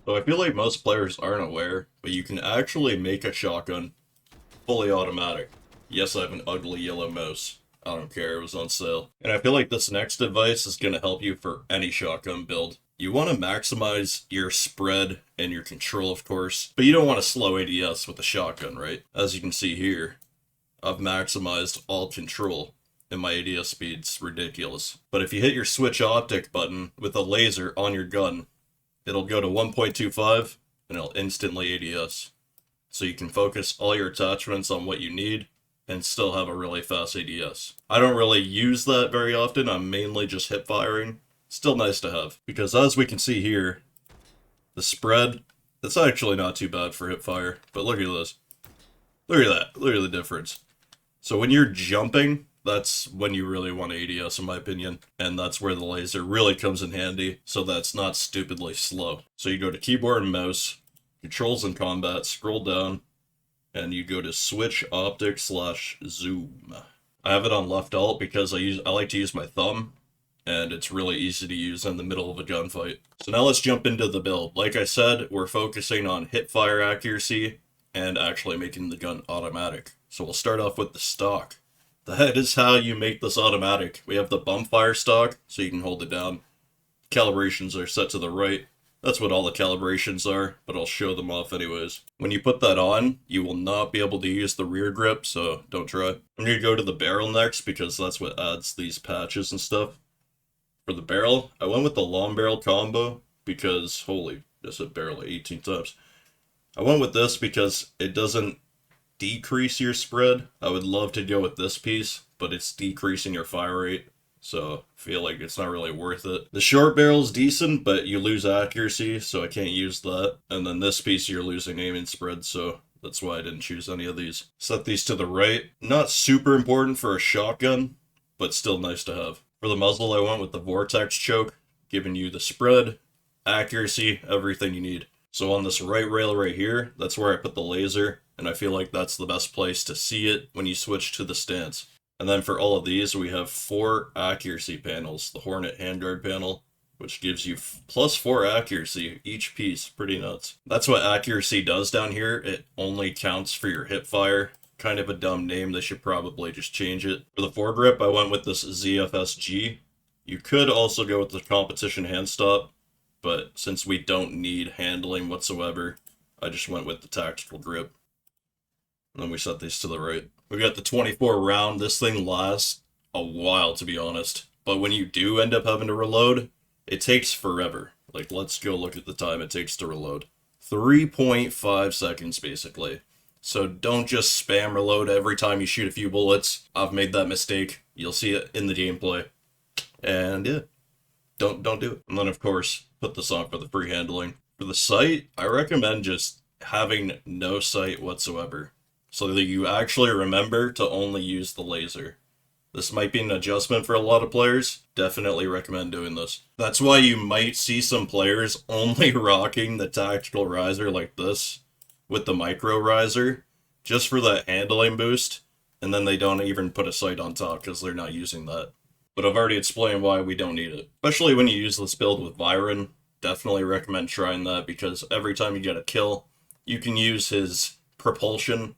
So I feel like most players aren't aware, but you can actually make a shotgun fully automatic. Yes, I have an ugly yellow mouse. I don't care, it was on sale. And I feel like this next advice is going to help you for any shotgun build. You want to maximize your spread and your control, of course, but you don't want to slow ADS with a shotgun, right? As you can see here, I've maximized all control, and my ADS speed's ridiculous. But if you hit your switch optic button with a laser on your gun, it'll go to 1.25, and it'll instantly ADS. So you can focus all your attachments on what you need, and still have a really fast ADS. I don't really use that very often, I'm mainly just hip firing. Still nice to have, because as we can see here, the spread, it's actually not too bad for hip fire, but look at this. Look at that, look at the difference. So when you're jumping, that's when you really want ADS in my opinion, and that's where the laser really comes in handy, so that's not stupidly slow. So you go to keyboard and mouse, controls and combat, scroll down, and you go to switch optic / zoom. I have it on left alt because I like to use my thumb, and it's really easy to use in the middle of a gunfight. So now let's jump into the build. Like I said, we're focusing on hip fire accuracy and actually making the gun automatic. So we'll start off with the stock. That is how you make this automatic. We have the bump fire stock, so you can hold it down. Calibrations are set to the right. That's what all the calibrations are, but I'll show them off anyways. When you put that on, you will not be able to use the rear grip, so don't try. I'm going to go to the barrel next because that's what adds these patches and stuff. For the barrel, I went with the long barrel combo because, holy, I said barrel 18 times. I went with this because it doesn't decrease your spread. I would love to go with this piece, but it's decreasing your fire rate. So I feel like it's not really worth it. The short barrel is decent, but you lose accuracy, so I can't use that. And then this piece you're losing aim and spread, so that's why I didn't choose any of these. Set these to the right. Not super important for a shotgun, but still nice to have. For the muzzle, I went with the vortex choke, giving you the spread, accuracy, everything you need. So on this right rail right here, that's where I put the laser, and I feel like that's the best place to see it when you switch to the stance. And then for all of these, we have 4 accuracy panels. The Hornet handguard panel, which gives you +4 accuracy each piece. Pretty nuts. That's what accuracy does down here. It only counts for your hip fire. Kind of a dumb name. They should probably just change it. For the foregrip, I went with this ZFSG. You could also go with the competition hand stop, but since we don't need handling whatsoever, I just went with the tactical grip. And then we set these to the right. We got the 24 round. This thing lasts a while, to be honest. But when you do end up having to reload, it takes forever. Like, let's go look at the time it takes to reload. 3.5 seconds, basically. So don't just spam reload every time you shoot a few bullets. I've made that mistake. You'll see it in the gameplay. And yeah, don't do it. And then, of course, put this on for the free handling. For the sight, I recommend just having no sight whatsoever, so that you actually remember to only use the laser. This might be an adjustment for a lot of players. Definitely recommend doing this. That's why you might see some players only rocking the tactical riser like this with the micro riser, just for that handling boost, and then they don't even put a sight on top because they're not using that. But I've already explained why we don't need it. Especially when you use this build with Byron, definitely recommend trying that because every time you get a kill, you can use his propulsion.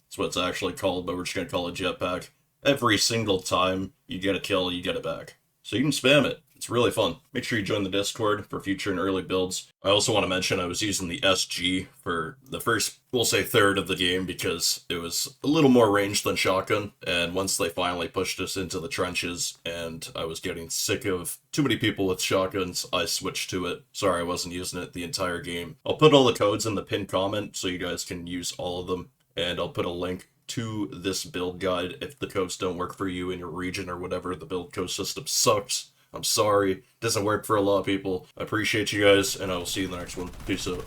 That's what it's actually called, but we're just going to call it jetpack. Every single time you get a kill, you get it back. So you can spam it. It's really fun. Make sure you join the Discord for future and early builds. I also want to mention I was using the SG for the first, we'll say third of the game because it was a little more range than shotgun. And once they finally pushed us into the trenches and I was getting sick of too many people with shotguns, I switched to it. Sorry, I wasn't using it the entire game. I'll put all the codes in the pinned comment so you guys can use all of them. And I'll put a link to this build guide if the codes don't work for you in your region or whatever. The build code system sucks. I'm sorry. It doesn't work for a lot of people. I appreciate you guys, and I will see you in the next one. Peace out.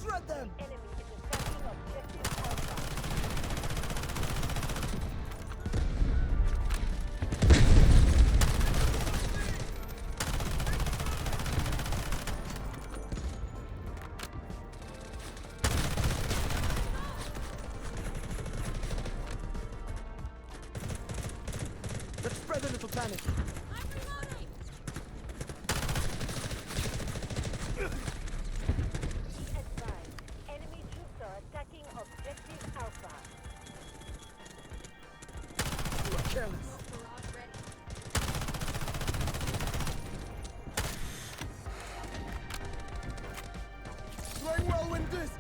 Shred them! Enemy is attacking objective Alpha. panic. Enemy troops are attacking objective Alpha. You are careless. Throwing whirlwind disc.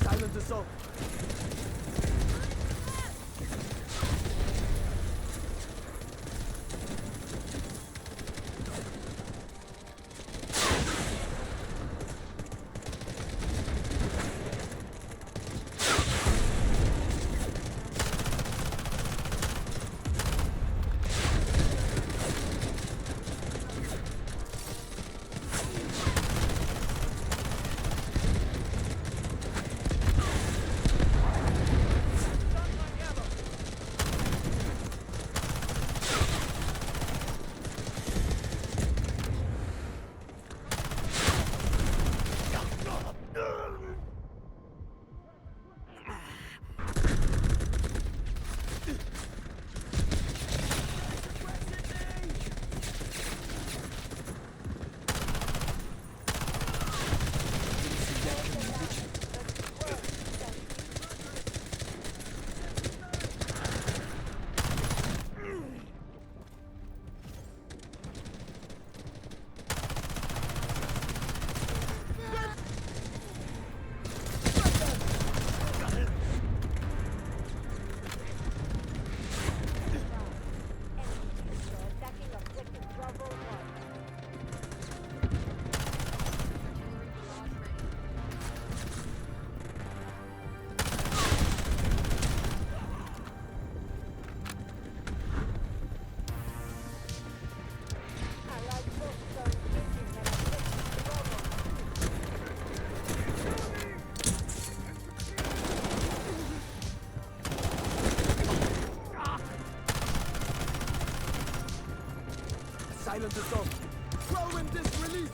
Silent assault. Silent assault. Whirlwind disc release.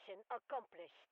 Mission accomplished.